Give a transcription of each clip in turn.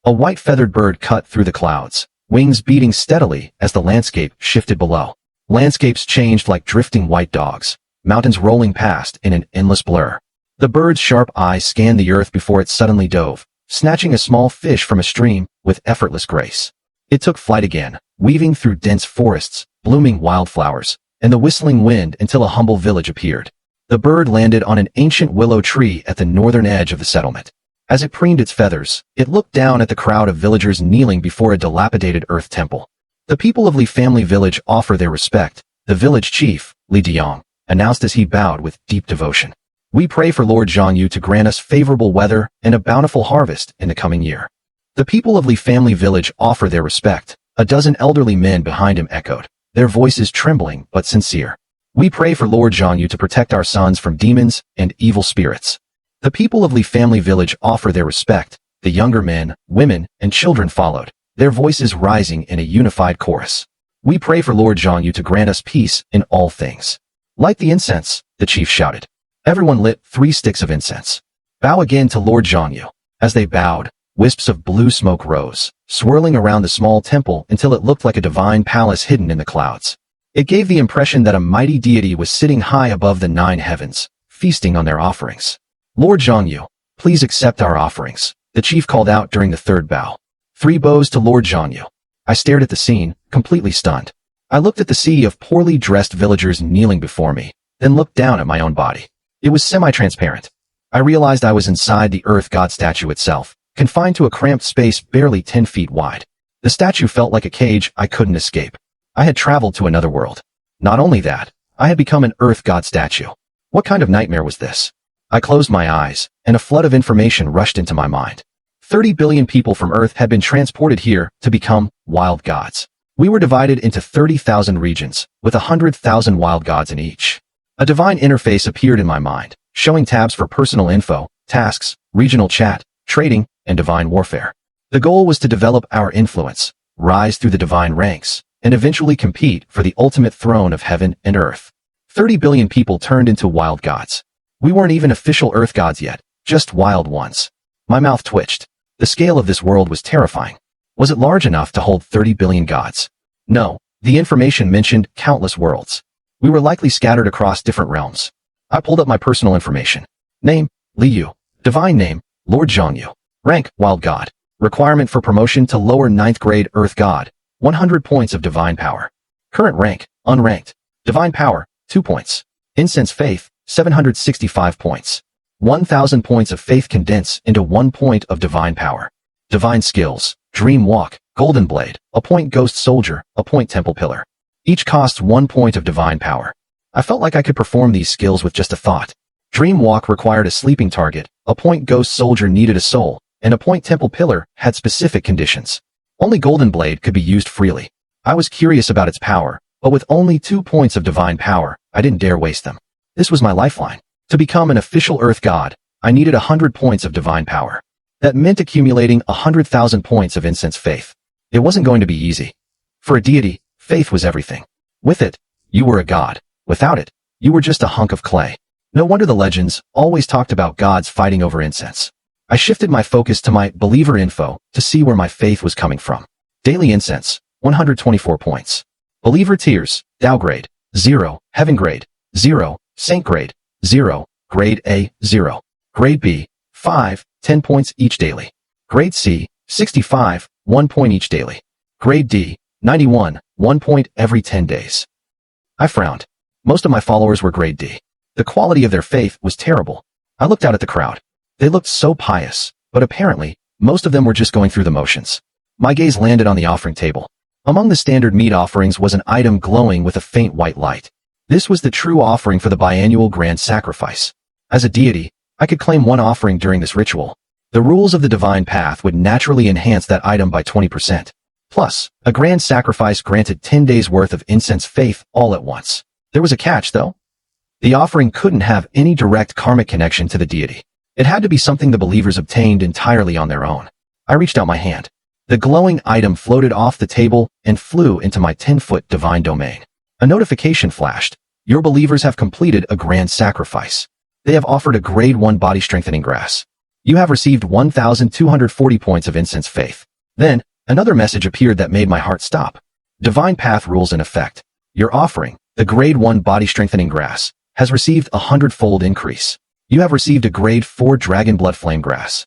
A white feathered bird cut through the clouds, wings beating steadily as the landscape shifted below. Landscapes changed like drifting white dogs, mountains rolling past in an endless blur. The bird's sharp eyes scanned the earth before it suddenly dove, snatching a small fish from a stream with effortless grace. It took flight again, weaving through dense forests, blooming wildflowers, and the whistling wind until a humble village appeared. The bird landed on an ancient willow tree at the northern edge of the settlement. As it preened its feathers, it looked down at the crowd of villagers kneeling before a dilapidated earth temple. The people of Li Family Village offer their respect, the village chief, Li Diong, announced as he bowed with deep devotion. We pray for Lord Zhongyu to grant us favorable weather and a bountiful harvest in the coming year. The people of Li Family Village offer their respect, a dozen elderly men behind him echoed, their voices trembling but sincere. We pray for Lord Zhongyu to protect our sons from demons and evil spirits. The people of Li Family Village offer their respect, the younger men, women, and children followed, their voices rising in a unified chorus. We pray for Lord Zhongyu to grant us peace in all things. Light the incense, the chief shouted. Everyone lit 3 sticks of incense. Bow again to Lord Zhongyu. As they bowed, wisps of blue smoke rose, swirling around the small temple until it looked like a divine palace hidden in the clouds. It gave the impression that a mighty deity was sitting high above the 9 heavens, feasting on their offerings. Lord Zhongyu, please accept our offerings, the chief called out during the 3rd bow. 3 bows to Lord Zhongyu. I stared at the scene, completely stunned. I looked at the sea of poorly dressed villagers kneeling before me, then looked down at my own body. It was semi-transparent. I realized I was inside the earth god statue itself, confined to a cramped space barely 10 feet wide. The statue felt like a cage I couldn't escape. I had traveled to another world. Not only that, I had become an earth god statue. What kind of nightmare was this? I closed my eyes, and a flood of information rushed into my mind. 30 billion people from Earth had been transported here to become wild gods. We were divided into 30,000 regions, with 100,000 wild gods in each. A divine interface appeared in my mind, showing tabs for personal info, tasks, regional chat, trading, and divine warfare. The goal was to develop our influence, rise through the divine ranks, and eventually compete for the ultimate throne of heaven and earth. 30 billion people turned into wild gods. We weren't even official earth gods yet, just wild ones. My mouth twitched. The scale of this world was terrifying. Was it large enough to hold 30 billion gods? No, the information mentioned countless worlds. We were likely scattered across different realms. I pulled up my personal information. Name, Li Yu. Divine name, Lord Zhongyu. Rank, Wild God. Requirement for promotion to lower 9th grade Earth God, 100 points of divine power. Current rank, unranked. Divine power, 2 points. Incense faith, 765 points. 1,000 points of faith condense into 1 point of divine power. Divine skills, Dream Walk, Golden Blade, a point Ghost Soldier, a point Temple Pillar. Each costs 1 point of divine power. I felt like I could perform these skills with just a thought. Dream Walk required a sleeping target, a point Ghost Soldier needed a soul, and a point Temple Pillar had specific conditions. Only Golden Blade could be used freely. I was curious about its power, but with only 2 points of divine power, I didn't dare waste them. This was my lifeline. To become an official Earth God, I needed 100 points of divine power. That meant accumulating 100,000 points of incense faith. It wasn't going to be easy. For a deity, faith was everything. With it, you were a god. Without it, you were just a hunk of clay. No wonder the legends always talked about gods fighting over incense. I shifted my focus to my believer info to see where my faith was coming from. Daily incense, 124 points. Believer tiers, Tao grade, 0, Heaven grade, 0, Saint grade, 0, Grade A, 0. Grade B, 5, 10 points each daily. Grade C, 65, 1 point each daily. Grade D, 91, 1 point every 10 days. I frowned. Most of my followers were Grade D. The quality of their faith was terrible. I looked out at the crowd. They looked so pious, but apparently, most of them were just going through the motions. My gaze landed on the offering table. Among the standard meat offerings was an item glowing with a faint white light. This was the true offering for the biannual grand sacrifice. As a deity, I could claim 1 offering during this ritual. The rules of the divine path would naturally enhance that item by 20%. Plus, a grand sacrifice granted 10 days worth of incense faith all at once. There was a catch, though. The offering couldn't have any direct karmic connection to the deity. It had to be something the believers obtained entirely on their own. I reached out my hand. The glowing item floated off the table and flew into my 10-foot divine domain. A notification flashed. Your believers have completed a grand sacrifice. They have offered a grade 1 body strengthening grass. You have received 1,240 points of incense faith. Then, another message appeared that made my heart stop. Divine Path rules in effect. Your offering, the Grade 1 Body Strengthening Grass, has received a 100-fold increase. You have received a Grade 4 Dragon Blood Flame Grass.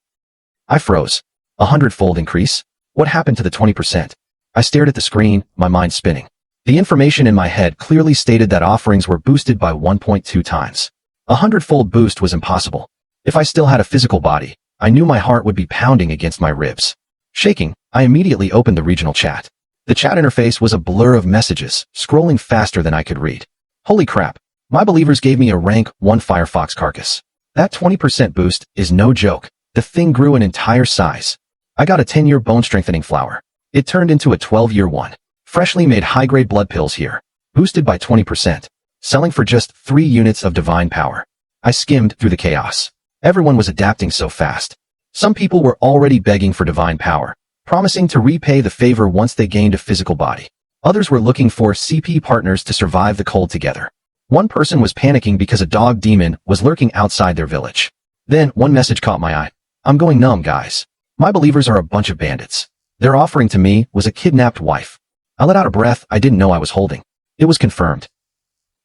I froze. A 100-fold increase? What happened to the 20%? I stared at the screen, my mind spinning. The information in my head clearly stated that offerings were boosted by 1.2 times. A 100-fold boost was impossible. If I still had a physical body, I knew my heart would be pounding against my ribs. Shaking, I immediately opened the regional chat. The chat interface was a blur of messages, scrolling faster than I could read. Holy crap, my believers gave me a rank 1 Firefox carcass. That 20% boost is no joke. The thing grew an entire size. I got a 10-year bone strengthening flower. It turned into a 12-year one. Freshly made high-grade blood pills here. Boosted by 20%. Selling for just 3 units of divine power. I skimmed through the chaos. Everyone was adapting so fast. Some people were already begging for divine power, promising to repay the favor once they gained a physical body. Others were looking for CP partners to survive the cold together. One person was panicking because a dog demon was lurking outside their village. Then, one message caught my eye. I'm going numb, guys. My believers are a bunch of bandits. Their offering to me was a kidnapped wife. I let out a breath I didn't know I was holding. It was confirmed.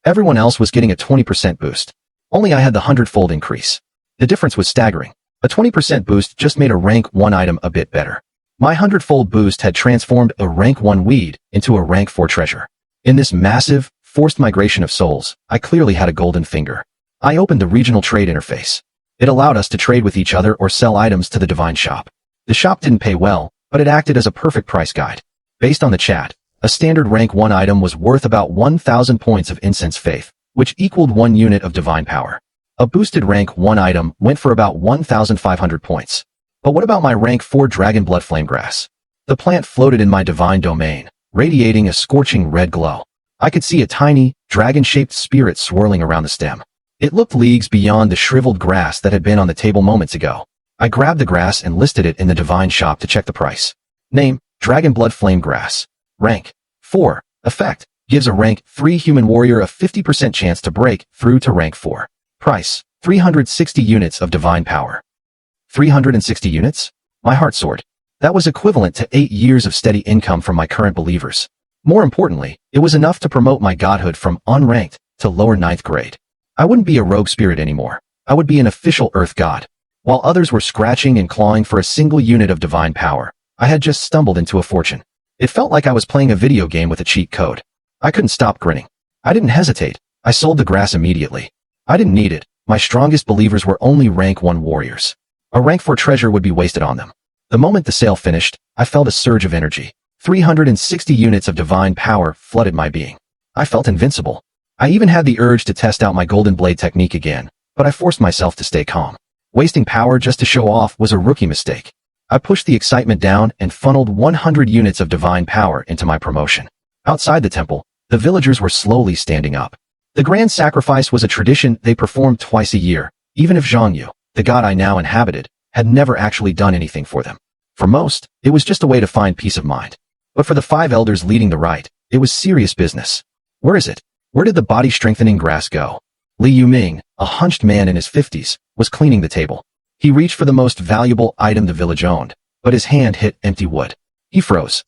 Everyone else was getting a 20% boost. Only I had the 100-fold increase. The difference was staggering. A 20% boost just made a rank 1 item a bit better. My 100-fold boost had transformed a rank 1 weed into a rank 4 treasure. In this massive, forced migration of souls, I clearly had a golden finger. I opened the regional trade interface. It allowed us to trade with each other or sell items to the divine shop. The shop didn't pay well, but it acted as a perfect price guide. Based on the chat, a standard rank 1 item was worth about 1,000 points of incense faith, which equaled 1 unit of divine power. A boosted rank 1 item went for about 1,500 points. But what about my rank 4 Dragon Blood Flame Grass? The plant floated in my divine domain, radiating a scorching red glow. I could see a tiny, dragon-shaped spirit swirling around the stem. It looked leagues beyond the shriveled grass that had been on the table moments ago. I grabbed the grass and listed it in the divine shop to check the price. Name, Dragon Blood Flame Grass. Rank, 4. Effect, gives a rank 3 human warrior a 50% chance to break through to rank 4. Price, 360 units of divine power. 360 units? My heart soared. That was equivalent to 8 years of steady income from my current believers. More importantly, it was enough to promote my godhood from unranked to lower 9th grade. I wouldn't be a rogue spirit anymore. I would be an official earth god. While others were scratching and clawing for a single unit of divine power, I had just stumbled into a fortune. It felt like I was playing a video game with a cheat code. I couldn't stop grinning. I didn't hesitate. I sold the grass immediately. I didn't need it. My strongest believers were only rank 1 warriors. A rank 4 treasure would be wasted on them. The moment the sale finished, I felt a surge of energy. 360 units of divine power flooded my being. I felt invincible. I even had the urge to test out my golden blade technique again, but I forced myself to stay calm. Wasting power just to show off was a rookie mistake. I pushed the excitement down and funneled 100 units of divine power into my promotion. Outside the temple, the villagers were slowly standing up. The grand sacrifice was a tradition they performed twice a year, even if Zhang Yu, the god I now inhabited, had never actually done anything for them. For most, it was just a way to find peace of mind. But for the 5 elders leading the rite, it was serious business. Where is it? Where did the body-strengthening grass go? Li Yuming, a hunched man in his 50s, was cleaning the table. He reached for the most valuable item the village owned, but his hand hit empty wood. He froze.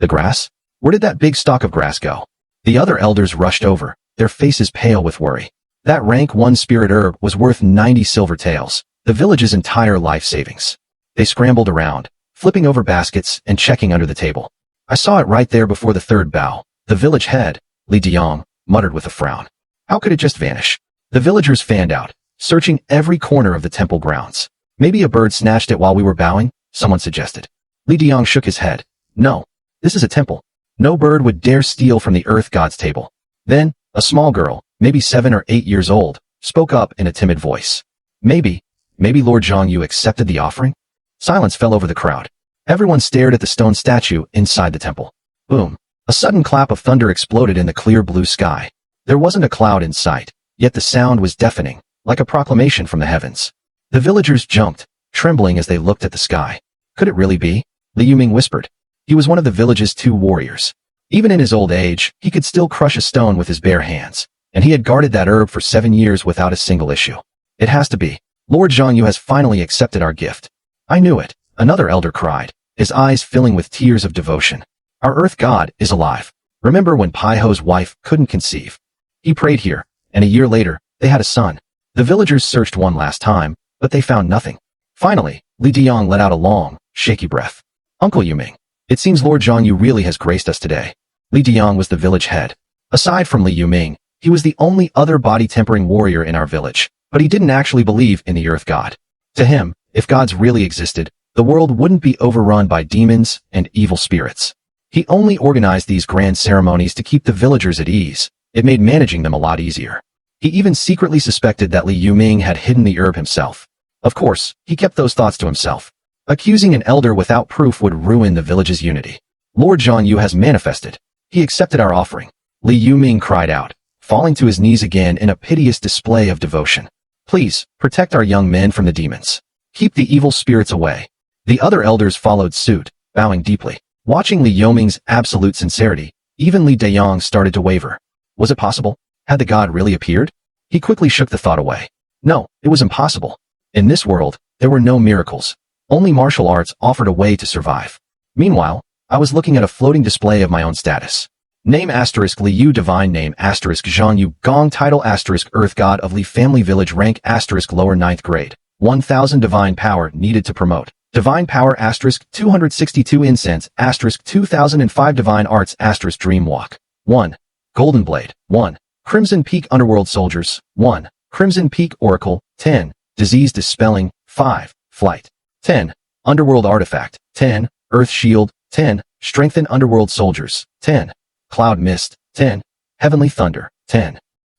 The grass? Where did that big stalk of grass go? The other elders rushed over, their faces pale with worry. That rank 1 spirit herb was worth 90 silver taels, the village's entire life savings. They scrambled around, flipping over baskets and checking under the table. I saw it right there before the third bough. The village head, Li Diang, muttered with a frown. How could it just vanish? The villagers fanned out, searching every corner of the temple grounds. Maybe a bird snatched it while we were bowing, someone suggested. Li Diang shook his head. No, this is a temple. No bird would dare steal from the earth god's table. Then, a small girl, maybe 7 or 8 years old, spoke up in a timid voice. Maybe Lord Zhang Yu accepted the offering? Silence fell over the crowd. Everyone stared at the stone statue inside the temple. Boom. A sudden clap of thunder exploded in the clear blue sky. There wasn't a cloud in sight, yet the sound was deafening, like a proclamation from the heavens. The villagers jumped, trembling as they looked at the sky. Could it really be? Li Yuming whispered. He was one of the village's 2 warriors. Even in his old age, he could still crush a stone with his bare hands, and he had guarded that herb for 7 years without a single issue. It has to be. Lord Zhangyu has finally accepted our gift. I knew it, another elder cried, his eyes filling with tears of devotion. Our earth god is alive. Remember when Pai Ho's wife couldn't conceive? He prayed here, and a year later, they had a son. The villagers searched one last time, but they found nothing. Finally, Li Diyang let out a long, shaky breath. Uncle Yuming, it seems Lord Zhangyu really has graced us today. Li Diyang was the village head. Aside from Li Yuming, he was the only other body-tempering warrior in our village, but he didn't actually believe in the earth god. To him, if gods really existed, the world wouldn't be overrun by demons and evil spirits. He only organized these grand ceremonies to keep the villagers at ease. It made managing them a lot easier. He even secretly suspected that Li Yuming had hidden the herb himself. Of course, he kept those thoughts to himself. Accusing an elder without proof would ruin the village's unity. Lord Zhangyu has manifested. He accepted our offering. Li Yuming cried out, falling to his knees again in a piteous display of devotion. Please, protect our young men from the demons. Keep the evil spirits away. The other elders followed suit, bowing deeply. Watching Li Yuming's absolute sincerity, even Li Diyang started to waver. Was it possible? Had the god really appeared? He quickly shook the thought away. No, it was impossible. In this world, there were no miracles. Only martial arts offered a way to survive. Meanwhile, I was looking at a floating display of my own status. Name * Li Yu divine name * Zhangyu Gong title * earth god of Li family village rank * lower 9th grade. 1000 divine power needed to promote. Divine power * 262 incense * 2005 divine arts * dream walk. 1. Golden Blade. 1. Crimson Peak Underworld Soldiers. 1. Crimson Peak Oracle. 10. Disease Dispelling. 5. Flight. 10. Underworld Artifact. 10. Earth Shield. 10. Strengthen Underworld Soldiers. 10. Cloud Mist. 10. Heavenly Thunder. 10.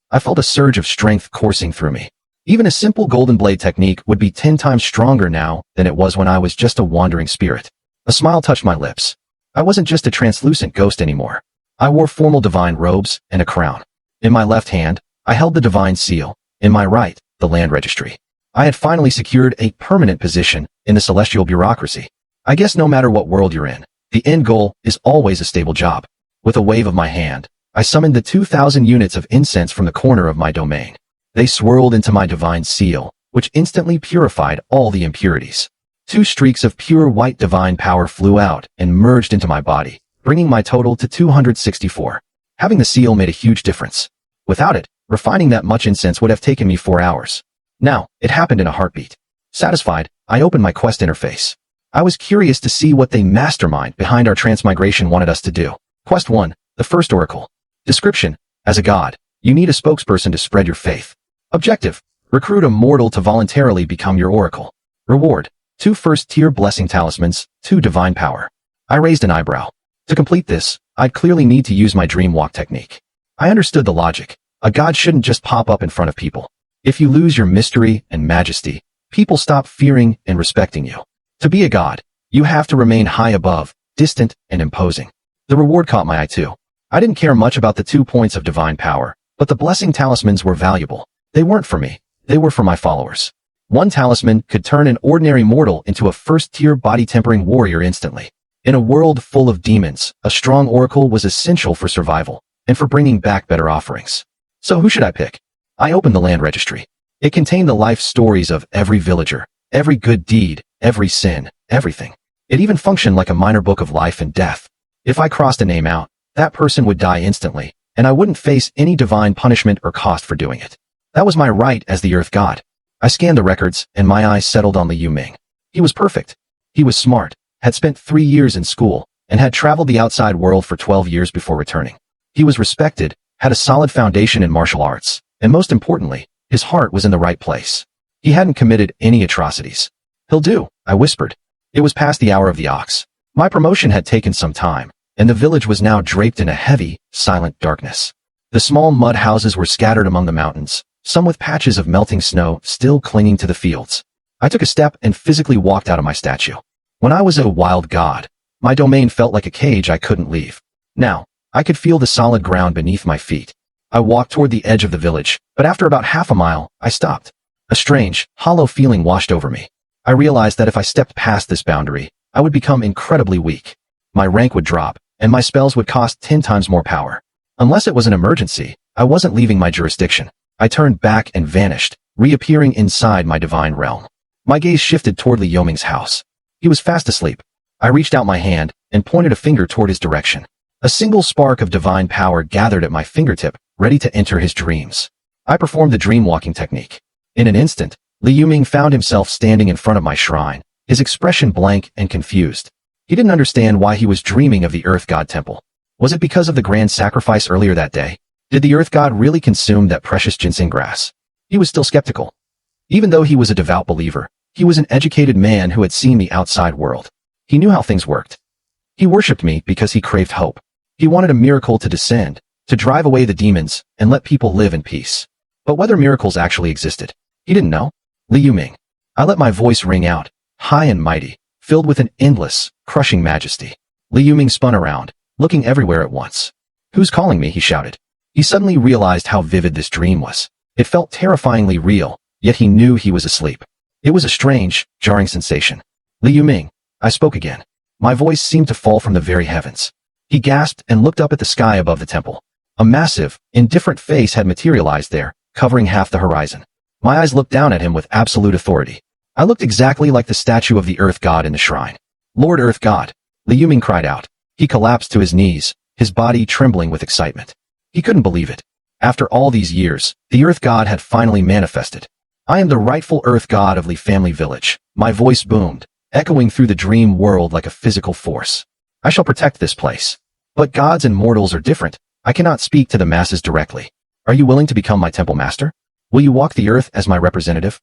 I felt a surge of strength coursing through me. Even a simple Golden Blade technique would be 10 times stronger now than it was when I was just a wandering spirit. A smile touched my lips. I wasn't just a translucent ghost anymore. I wore formal divine robes and a crown. In my left hand, I held the divine seal. In my right, the land registry. I had finally secured a permanent position in the celestial bureaucracy. I guess no matter what world you're in, the end goal is always a stable job. With a wave of my hand, I summoned the 2,000 units of incense from the corner of my domain. They swirled into my divine seal, which instantly purified all the impurities. 2 streaks of pure white divine power flew out and merged into my body, bringing my total to 264. Having the seal made a huge difference. Without it, refining that much incense would have taken me 4 hours. Now, it happened in a heartbeat. Satisfied, I opened my quest interface. I was curious to see what the mastermind behind our transmigration wanted us to do. Quest 1, the first oracle. Description: as a god, you need a spokesperson to spread your faith. Objective: recruit a mortal to voluntarily become your oracle. Reward: 2 first-tier blessing talismans, 2 divine power. I raised an eyebrow. To complete this, I'd clearly need to use my dream walk technique. I understood the logic. A god shouldn't just pop up in front of people. If you lose your mystery and majesty, people stop fearing and respecting you. To be a god, you have to remain high above, distant, and imposing. The reward caught my eye too. I didn't care much about the 2 points of divine power, but the blessing talismans were valuable. They weren't for me. They were for my followers. 1 talisman could turn an ordinary mortal into a first-tier body-tempering warrior instantly. In a world full of demons, a strong oracle was essential for survival and for bringing back better offerings. So who should I pick? I opened the land registry. It contained the life stories of every villager, every good deed, every sin, everything. It even functioned like a minor book of life and death. If I crossed a name out, that person would die instantly, and I wouldn't face any divine punishment or cost for doing it. That was my right as the earth god. I scanned the records, and my eyes settled on Li Yuming. He was perfect. He was smart, had spent 3 years in school, and had traveled the outside world for 12 years before returning. He was respected, had a solid foundation in martial arts, and most importantly, his heart was in the right place. He hadn't committed any atrocities. He'll do, I whispered. It was past the hour of the ox. My promotion had taken some time, and the village was now draped in a heavy, silent darkness. The small mud houses were scattered among the mountains, some with patches of melting snow still clinging to the fields. I took a step and physically walked out of my statue. When I was a wild god, my domain felt like a cage I couldn't leave. Now, I could feel the solid ground beneath my feet. I walked toward the edge of the village, but after about half a mile, I stopped. A strange, hollow feeling washed over me. I realized that if I stepped past this boundary, I would become incredibly weak. My rank would drop, and my spells would cost 10 times more power. Unless it was an emergency, I wasn't leaving my jurisdiction. I turned back and vanished, reappearing inside my divine realm. My gaze shifted toward Li Yoming's house. He was fast asleep. I reached out my hand and pointed a finger toward his direction. A single spark of divine power gathered at my fingertip, ready to enter his dreams. I performed the dream walking technique. In an instant, Li Yuming found himself standing in front of my shrine, his expression blank and confused. He didn't understand why he was dreaming of the Earth God Temple. Was it because of the grand sacrifice earlier that day? Did the Earth God really consume that precious ginseng grass? He was still skeptical. Even though he was a devout believer, he was an educated man who had seen the outside world. He knew how things worked. He worshipped me because he craved hope. He wanted a miracle to descend, to drive away the demons, and let people live in peace. But whether miracles actually existed, he didn't know. Li Yuming. I let my voice ring out, high and mighty, filled with an endless, crushing majesty. Li Yuming spun around, looking everywhere at once. Who's calling me? He shouted. He suddenly realized how vivid this dream was. It felt terrifyingly real, yet he knew he was asleep. It was a strange, jarring sensation. Li Yuming. I spoke again. My voice seemed to fall from the very heavens. He gasped and looked up at the sky above the temple. A massive, indifferent face had materialized there, covering half the horizon. My eyes looked down at him with absolute authority. I looked exactly like the statue of the Earth God in the shrine. Lord Earth God! Li Yuming cried out. He collapsed to his knees, his body trembling with excitement. He couldn't believe it. After all these years, the Earth God had finally manifested. I am the rightful Earth God of Li Family Village. My voice boomed, echoing through the dream world like a physical force. I shall protect this place. But gods and mortals are different. I cannot speak to the masses directly. Are you willing to become my temple master? Will you walk the earth as my representative?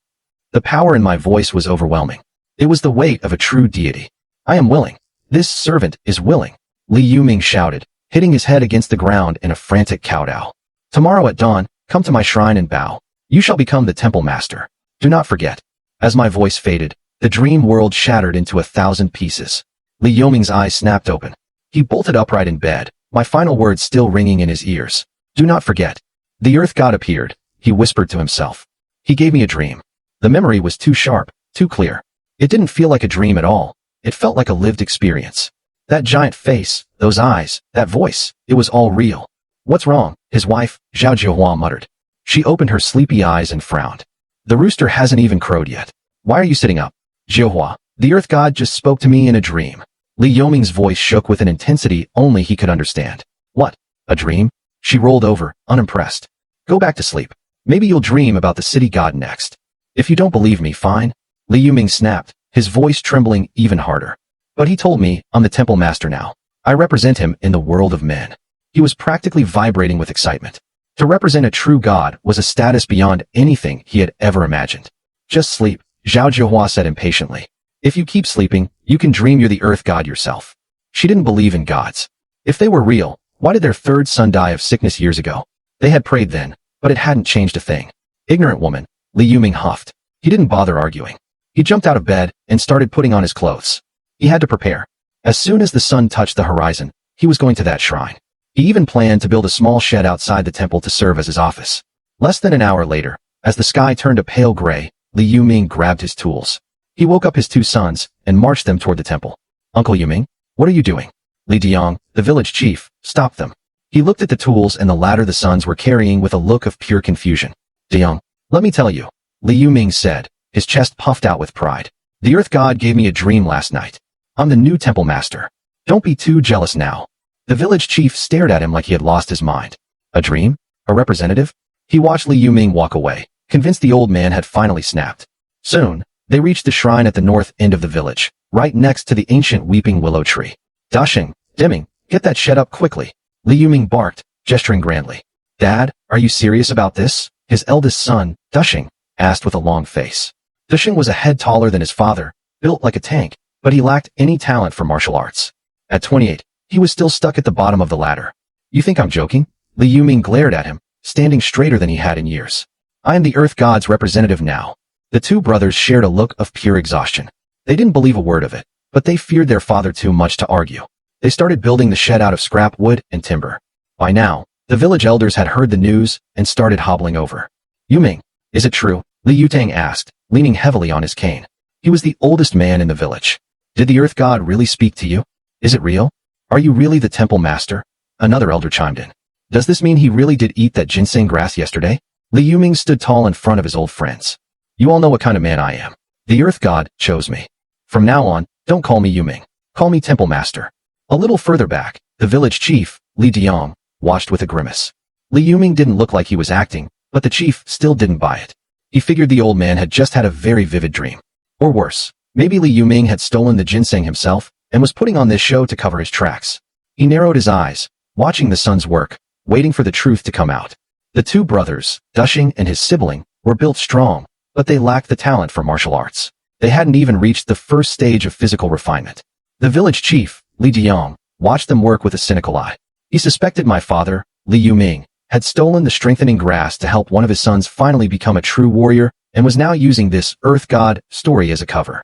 The power in my voice was overwhelming. It was the weight of a true deity. I am willing. This servant is willing. Li Yuming shouted, hitting his head against the ground in a frantic kowtow. Tomorrow at dawn, come to my shrine and bow. You shall become the temple master. Do not forget. As my voice faded, the dream world shattered into 1,000 pieces. Li Yuming's eyes snapped open. He bolted upright in bed, my final words still ringing in his ears. Do not forget. The Earth God appeared, he whispered to himself. He gave me a dream. The memory was too sharp, too clear. It didn't feel like a dream at all. It felt like a lived experience. That giant face, those eyes, that voice, it was all real. What's wrong? His wife, Zhao Jiahua muttered. She opened her sleepy eyes and frowned. The rooster hasn't even crowed yet. Why are you sitting up? Jiahua, the Earth God just spoke to me in a dream. Li Yuming's voice shook with an intensity only he could understand. What? A dream? She rolled over, unimpressed. Go back to sleep. Maybe you'll dream about the city god next. If you don't believe me, fine. Li Yuming snapped, his voice trembling even harder. But he told me, I'm the temple master now. I represent him in the world of men. He was practically vibrating with excitement. To represent a true god was a status beyond anything he had ever imagined. Just sleep, Zhao Jiahua said impatiently. If you keep sleeping, you can dream you're the Earth God yourself. She didn't believe in gods. If they were real, why did their third son die of sickness years ago? They had prayed then, but it hadn't changed a thing. Ignorant woman, Li Yuming huffed. He didn't bother arguing. He jumped out of bed and started putting on his clothes. He had to prepare. As soon as the sun touched the horizon, he was going to that shrine. He even planned to build a small shed outside the temple to serve as his office. Less than an hour later, as the sky turned a pale gray, Li Yuming grabbed his tools. He woke up his two sons and marched them toward the temple. Uncle Yuming, what are you doing? Li Diang, the village chief, stopped them. He looked at the tools and the ladder the sons were carrying with a look of pure confusion. Diang, let me tell you, Li Yuming said, his chest puffed out with pride. The Earth God gave me a dream last night. I'm the new temple master. Don't be too jealous now. The village chief stared at him like he had lost his mind. A dream? A representative? He watched Li Yuming walk away, convinced the old man had finally snapped. Soon, they reached the shrine at the north end of the village, right next to the ancient weeping willow tree. Dashing, Deming, get that shed up quickly. Li Yuming barked, gesturing grandly. Dad, are you serious about this? His eldest son, Dushing, asked with a long face. Dushing was a head taller than his father, built like a tank, but he lacked any talent for martial arts. At 28, he was still stuck at the bottom of the ladder. You think I'm joking? Li Yuming glared at him, standing straighter than he had in years. I am the Earth God's representative now. The two brothers shared a look of pure exhaustion. They didn't believe a word of it, but they feared their father too much to argue. They started building the shed out of scrap wood and timber. By now, the village elders had heard the news and started hobbling over. Yuming, is it true? Li Yutang asked, leaning heavily on his cane. He was the oldest man in the village. Did the Earth God really speak to you? Is it real? Are you really the temple master? Another elder chimed in. Does this mean he really did eat that ginseng grass yesterday? Li Yuming stood tall in front of his old friends. You all know what kind of man I am. The Earth God chose me. From now on, don't call me Yuming. Call me Temple Master. A little further back, the village chief, Li Diong, watched with a grimace. Li Yuming didn't look like he was acting, but the chief still didn't buy it. He figured the old man had just had a very vivid dream. Or worse, maybe Li Yuming had stolen the ginseng himself and was putting on this show to cover his tracks. He narrowed his eyes, watching the son's work, waiting for the truth to come out. The two brothers, Dushing and his sibling, were built strong, but they lacked the talent for martial arts. They hadn't even reached the first stage of physical refinement. The village chief, Li Diong, watched them work with a cynical eye. He suspected my father, Li Yuming, had stolen the strengthening grass to help one of his sons finally become a true warrior and was now using this Earth God story as a cover.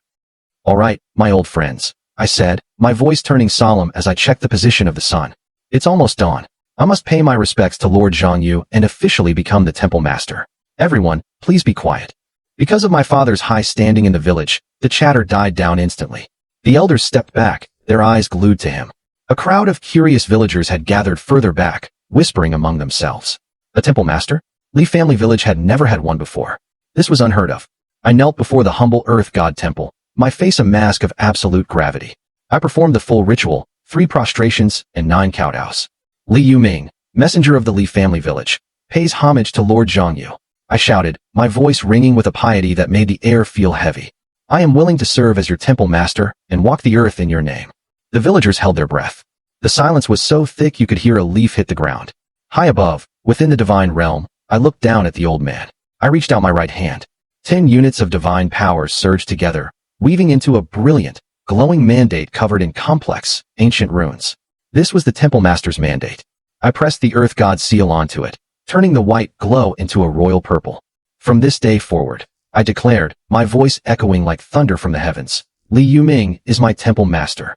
All right, my old friends, I said, my voice turning solemn as I checked the position of the sun. It's almost dawn. I must pay my respects to Lord Zhongyu and officially become the temple master. Everyone, please be quiet. Because of my father's high standing in the village, the chatter died down instantly. The elders stepped back, their eyes glued to him. A crowd of curious villagers had gathered further back, whispering among themselves. A temple master? Li family village had never had one before. This was unheard of. I knelt before the humble Earth God temple, my face a mask of absolute gravity. I performed the full ritual, 3 prostrations and 9 kowtows. Li Yuming, messenger of the Li family village, pays homage to Lord Zhongyu. I shouted, my voice ringing with a piety that made the air feel heavy. I am willing to serve as your temple master and walk the earth in your name. The villagers held their breath. The silence was so thick you could hear a leaf hit the ground. High above, within the divine realm, I looked down at the old man. I reached out my right hand. 10 units of divine power surged together, weaving into a brilliant, glowing mandate covered in complex, ancient runes. This was the temple master's mandate. I pressed the Earth God seal onto it, turning the white glow into a royal purple. From this day forward, I declared, my voice echoing like thunder from the heavens, Li Yuming is my temple master.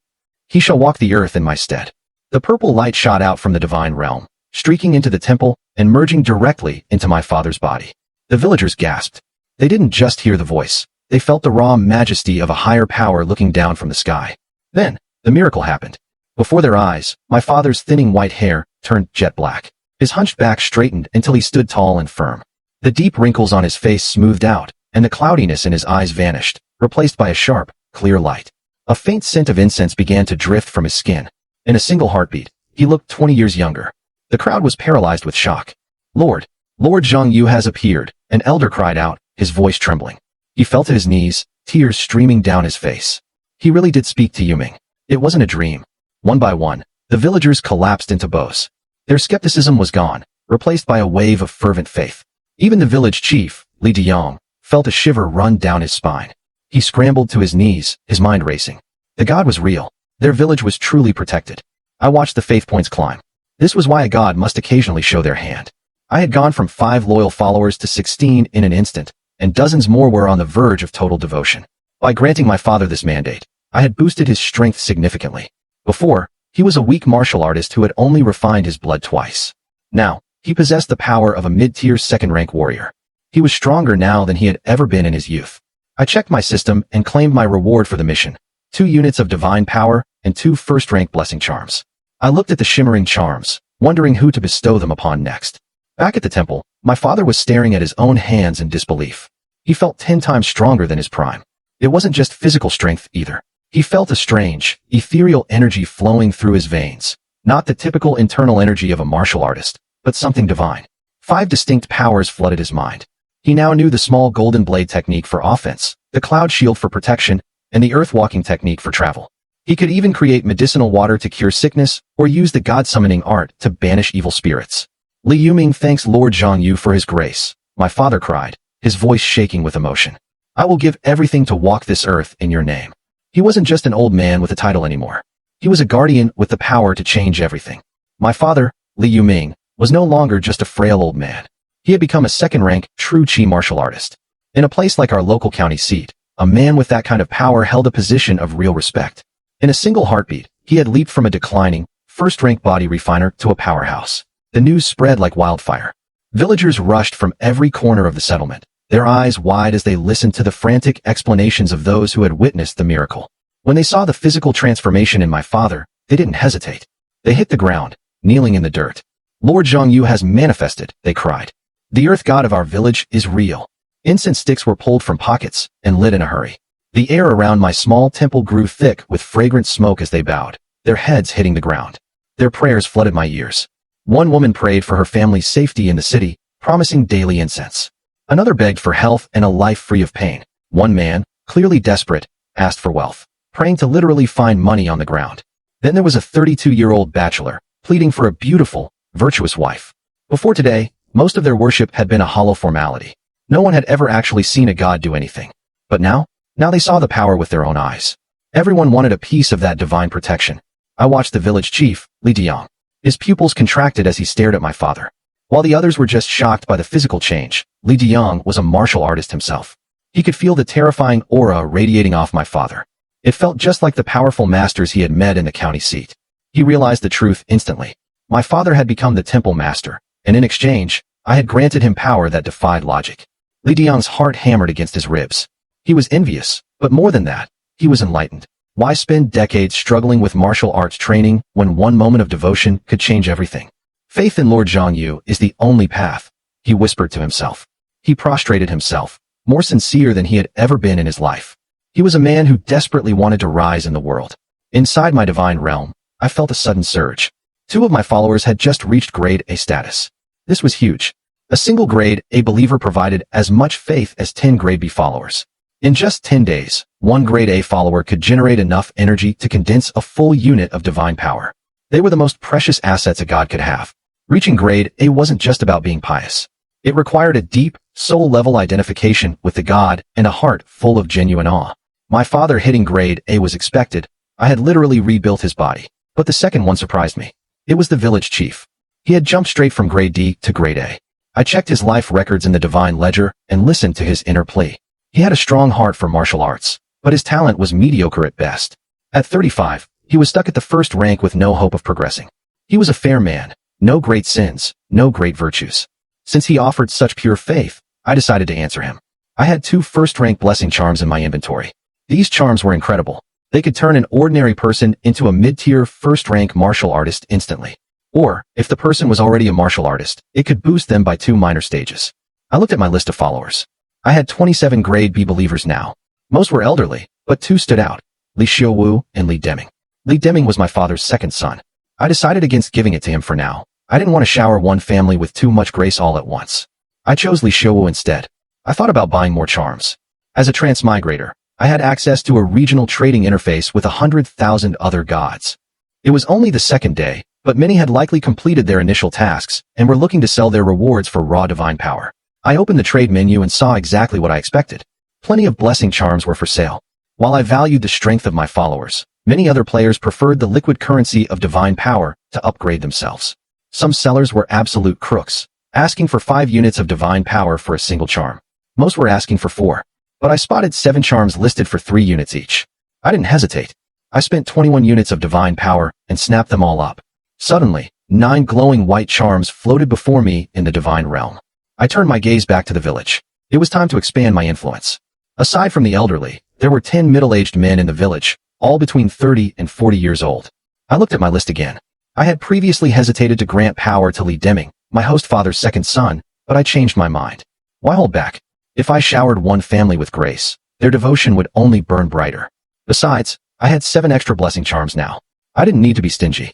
He shall walk the earth in my stead. The purple light shot out from the divine realm, streaking into the temple and merging directly into my father's body. The villagers gasped. They didn't just hear the voice. They felt the raw majesty of a higher power looking down from the sky. Then, the miracle happened. Before their eyes, my father's thinning white hair turned jet black. His hunched back straightened until he stood tall and firm. The deep wrinkles on his face smoothed out, and the cloudiness in his eyes vanished, replaced by a sharp, clear light. A faint scent of incense began to drift from his skin. In a single heartbeat, he looked 20 years younger. The crowd was paralyzed with shock. Lord Zhongyu has appeared, an elder cried out, his voice trembling. He fell to his knees, tears streaming down his face. He really did speak to Yuming. It wasn't a dream. One by one, the villagers collapsed into bows. Their skepticism was gone, replaced by a wave of fervent faith. Even the village chief, Li Diong, felt a shiver run down his spine. He scrambled to his knees, his mind racing. The god was real. Their village was truly protected. I watched the faith points climb. This was why a god must occasionally show their hand. I had gone from 5 loyal followers to 16 in an instant, and dozens more were on the verge of total devotion. By granting my father this mandate, I had boosted his strength significantly. Before, he was a weak martial artist who had only refined his blood twice. Now, he possessed the power of a mid-tier second-rank warrior. He was stronger now than he had ever been in his youth. I checked my system and claimed my reward for the mission. 2 units of divine power and 2 first-rank blessing charms. I looked at the shimmering charms, wondering who to bestow them upon next. Back at the temple, my father was staring at his own hands in disbelief. He felt 10 times stronger than his prime. It wasn't just physical strength either. He felt a strange, ethereal energy flowing through his veins. Not the typical internal energy of a martial artist, but something divine. 5 distinct powers flooded his mind. He now knew the small golden blade technique for offense, the cloud shield for protection, and the earth walking technique for travel. He could even create medicinal water to cure sickness, or use the god summoning art to banish evil spirits. Li Yuming thanks Lord Zhongyu for his grace, my father cried, his voice shaking with emotion. I will give everything to walk this earth in your name. He wasn't just an old man with a title anymore. He was a guardian with the power to change everything. My father, Li Yuming, was no longer just a frail old man. He had become a second-rank, true Qi martial artist. In a place like our local county seat, a man with that kind of power held a position of real respect. In a single heartbeat, he had leaped from a declining, first-rank body refiner to a powerhouse. The news spread like wildfire. Villagers rushed from every corner of the settlement, their eyes wide as they listened to the frantic explanations of those who had witnessed the miracle. When they saw the physical transformation in my father, they didn't hesitate. They hit the ground, kneeling in the dirt. Lord Zhongyu has manifested, they cried. The earth god of our village is real. Incense sticks were pulled from pockets and lit in a hurry. The air around my small temple grew thick with fragrant smoke as they bowed, their heads hitting the ground. Their prayers flooded my ears. One woman prayed for her family's safety in the city, promising daily incense. Another begged for health and a life free of pain. One man, clearly desperate, asked for wealth, praying to literally find money on the ground. Then there was a 32-year-old bachelor, pleading for a beautiful, virtuous wife. Before today, most of their worship had been a hollow formality. No one had ever actually seen a god do anything. But now they saw the power with their own eyes. Everyone wanted a piece of that divine protection. I watched the village chief, Li Diang. His pupils contracted as he stared at my father. While the others were just shocked by the physical change, Li Diang was a martial artist himself. He could feel the terrifying aura radiating off my father. It felt just like the powerful masters he had met in the county seat. He realized the truth instantly. My father had become the temple master, and in exchange, I had granted him power that defied logic. Li Diang's heart hammered against his ribs. He was envious, but more than that, he was enlightened. Why spend decades struggling with martial arts training when one moment of devotion could change everything? Faith in Lord Zhongyu is the only path, he whispered to himself. He prostrated himself, more sincere than he had ever been in his life. He was a man who desperately wanted to rise in the world. Inside my divine realm, I felt a sudden surge. 2 of my followers had just reached grade A status. This was huge. A single grade A believer provided as much faith as 10 grade B followers. In just 10 days, one grade A follower could generate enough energy to condense a full unit of divine power. They were the most precious assets a god could have. Reaching grade A wasn't just about being pious. It required a deep, soul-level identification with the god and a heart full of genuine awe. My father hitting grade A was expected. I had literally rebuilt his body. But the second one surprised me. It was the village chief. He had jumped straight from grade D to grade A. I checked his life records in the divine ledger and listened to his inner plea. He had a strong heart for martial arts, but his talent was mediocre at best. At 35, he was stuck at the first rank with no hope of progressing. He was a fair man, no great sins, no great virtues. Since he offered such pure faith, I decided to answer him. I had 2 first-rank blessing charms in my inventory. These charms were incredible. They could turn an ordinary person into a mid-tier first-rank martial artist instantly. Or, if the person was already a martial artist, it could boost them by 2 minor stages. I looked at my list of followers. I had 27 grade B believers now. Most were elderly, but 2 stood out, Li Xiaowu and Li Deming. Li Deming was my father's second son. I decided against giving it to him for now. I didn't want to shower one family with too much grace all at once. I chose Li Xiaowu instead. I thought about buying more charms. As a transmigrator, I had access to a regional trading interface with 100,000 other gods. It was only the second day, but many had likely completed their initial tasks and were looking to sell their rewards for raw divine power. I opened the trade menu and saw exactly what I expected. Plenty of blessing charms were for sale. While I valued the strength of my followers, many other players preferred the liquid currency of divine power to upgrade themselves. Some sellers were absolute crooks, asking for 5 units of divine power for a single charm. Most were asking for 4, but I spotted 7 charms listed for 3 units each. I didn't hesitate. I spent 21 units of divine power and snapped them all up. Suddenly, 9 glowing white charms floated before me in the divine realm. I turned my gaze back to the village. It was time to expand my influence. Aside from the elderly, there were 10 middle-aged men in the village, all between 30 and 40 years old. I looked at my list again. I had previously hesitated to grant power to Li Deming, my host father's second son, but I changed my mind. Why hold back? If I showered one family with grace, their devotion would only burn brighter. Besides, I had 7 extra blessing charms now. I didn't need to be stingy.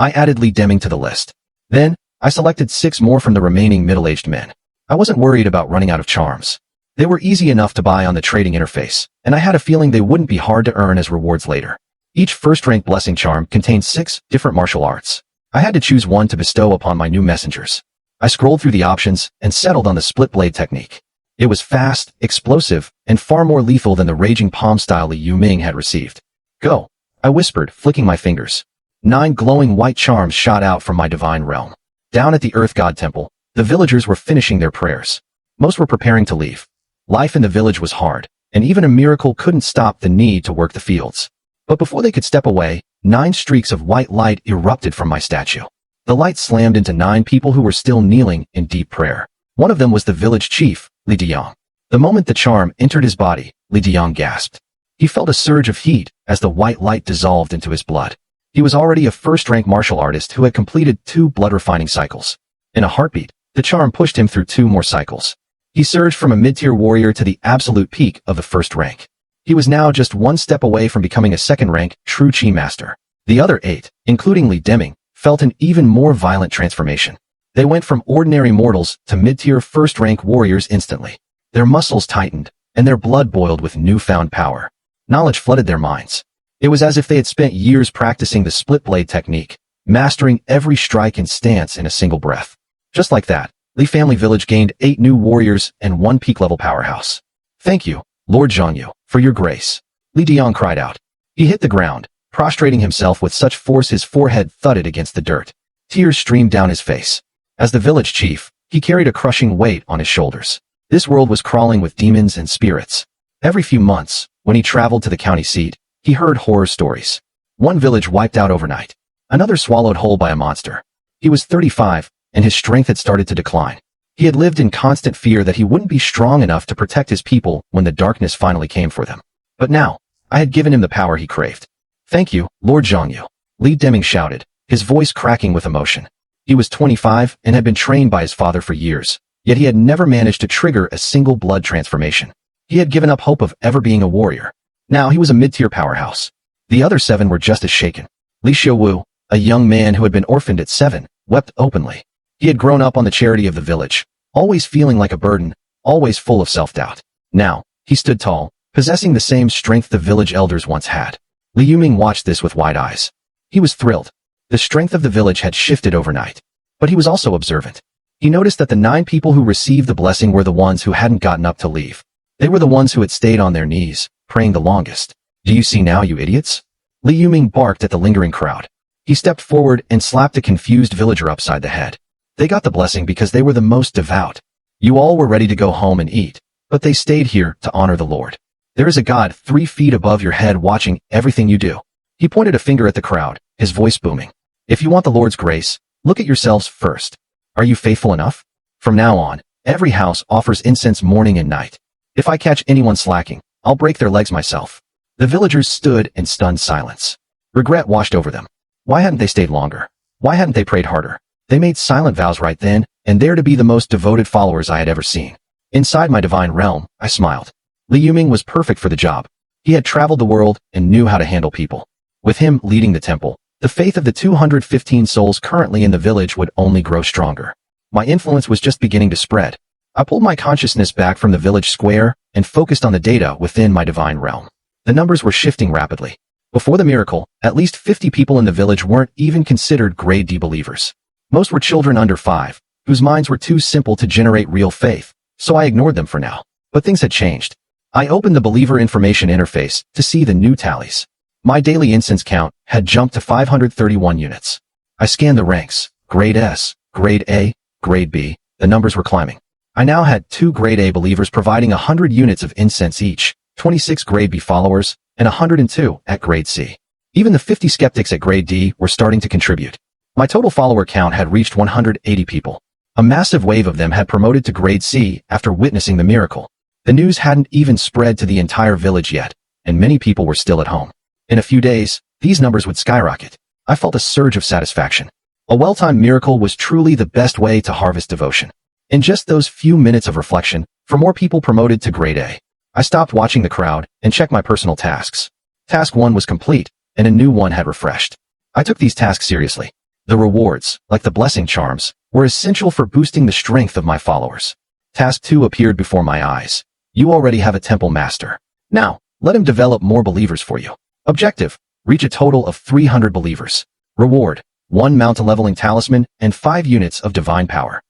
I added Li Deming to the list. Then, I selected 6 more from the remaining middle-aged men. I wasn't worried about running out of charms. They were easy enough to buy on the trading interface, and I had a feeling they wouldn't be hard to earn as rewards later. Each first-rank blessing charm contained 6 different martial arts. I had to choose one to bestow upon my new messengers. I scrolled through the options and settled on the split blade technique. It was fast, explosive, and far more lethal than the raging palm style Li Yuming had received. Go, I whispered, flicking my fingers. 9 glowing white charms shot out from my divine realm. Down at the Earth God Temple, the villagers were finishing their prayers. Most were preparing to leave. Life in the village was hard, and even a miracle couldn't stop the need to work the fields. But before they could step away, 9 streaks of white light erupted from my statue. The light slammed into 9 people who were still kneeling in deep prayer. One of them was the village chief, Li Diang. The moment the charm entered his body, Li Diang gasped. He felt a surge of heat as the white light dissolved into his blood. He was already a first-rank martial artist who had completed 2 blood-refining cycles. In a heartbeat, The charm pushed him through 2 more cycles. He surged from a mid-tier warrior to the absolute peak of the first rank. He was now just 1 step away from becoming a second-rank true Chi master. The other 8, including Li Deming, felt an even more violent transformation. They went from ordinary mortals to mid-tier first-rank warriors instantly. Their muscles tightened, and their blood boiled with newfound power. Knowledge flooded their minds. It was as if they had spent years practicing the split blade technique, mastering every strike and stance in a single breath. Just like that, Li Family Village gained 8 new warriors and 1 peak-level powerhouse. Thank you, Lord Zhongyu, for your grace. Li Dian cried out. He hit the ground, prostrating himself with such force his forehead thudded against the dirt. Tears streamed down his face. As the village chief, he carried a crushing weight on his shoulders. This world was crawling with demons and spirits. Every few months, when he traveled to the county seat, he heard horror stories. One village wiped out overnight. Another swallowed whole by a monster. He was 35, and his strength had started to decline. He had lived in constant fear that he wouldn't be strong enough to protect his people when the darkness finally came for them. But now, I had given him the power he craved. Thank you, Lord Zhongyu. Li Deming shouted, his voice cracking with emotion. He was 25 and had been trained by his father for years, yet he had never managed to trigger a single blood transformation. He had given up hope of ever being a warrior. Now he was a mid-tier powerhouse. The other 7 were just as shaken. Li Xiaowu, a young man who had been orphaned at 7, wept openly. He had grown up on the charity of the village, always feeling like a burden, always full of self-doubt. Now, he stood tall, possessing the same strength the village elders once had. Li Yuming watched this with wide eyes. He was thrilled. The strength of the village had shifted overnight. But he was also observant. He noticed that the 9 people who received the blessing were the ones who hadn't gotten up to leave. They were the ones who had stayed on their knees, praying the longest. Do you see now, you idiots? Li Yuming barked at the lingering crowd. He stepped forward and slapped a confused villager upside the head. They got the blessing because they were the most devout. You all were ready to go home and eat, but they stayed here to honor the Lord. There is a God 3 feet above your head watching everything you do. He pointed a finger at the crowd, his voice booming. If you want the Lord's grace, look at yourselves first. Are you faithful enough? From now on, every house offers incense morning and night. If I catch anyone slacking, I'll break their legs myself. The villagers stood in stunned silence. Regret washed over them. Why hadn't they stayed longer? Why hadn't they prayed harder? They made silent vows right then, and there to be the most devoted followers I had ever seen. Inside my divine realm, I smiled. Li Yuming was perfect for the job. He had traveled the world and knew how to handle people. With him leading the temple, the faith of the 215 souls currently in the village would only grow stronger. My influence was just beginning to spread. I pulled my consciousness back from the village square and focused on the data within my divine realm. The numbers were shifting rapidly. Before the miracle, at least 50 people in the village weren't even considered grade D believers. Most were children under 5, whose minds were too simple to generate real faith, so I ignored them for now. But things had changed. I opened the believer information interface to see the new tallies. My daily incense count had jumped to 531 units. I scanned the ranks, grade S, grade A, grade B, the numbers were climbing. I now had 2 grade A believers providing 100 units of incense each, 26 grade B followers, and 102 at grade C. Even the 50 skeptics at grade D were starting to contribute. My total follower count had reached 180 people. A massive wave of them had promoted to grade C after witnessing the miracle. The news hadn't even spread to the entire village yet, and many people were still at home. In a few days, these numbers would skyrocket. I felt a surge of satisfaction. A well-timed miracle was truly the best way to harvest devotion. In just those few minutes of reflection, 4 more people promoted to grade A. I stopped watching the crowd and checked my personal tasks. Task 1 was complete, and a new one had refreshed. I took these tasks seriously. The rewards, like the blessing charms, were essential for boosting the strength of my followers. Task 2 appeared before my eyes. You already have a temple master. Now, let him develop more believers for you. Objective: reach a total of 300 believers. Reward: 1 mountain leveling talisman and 5 units of divine power.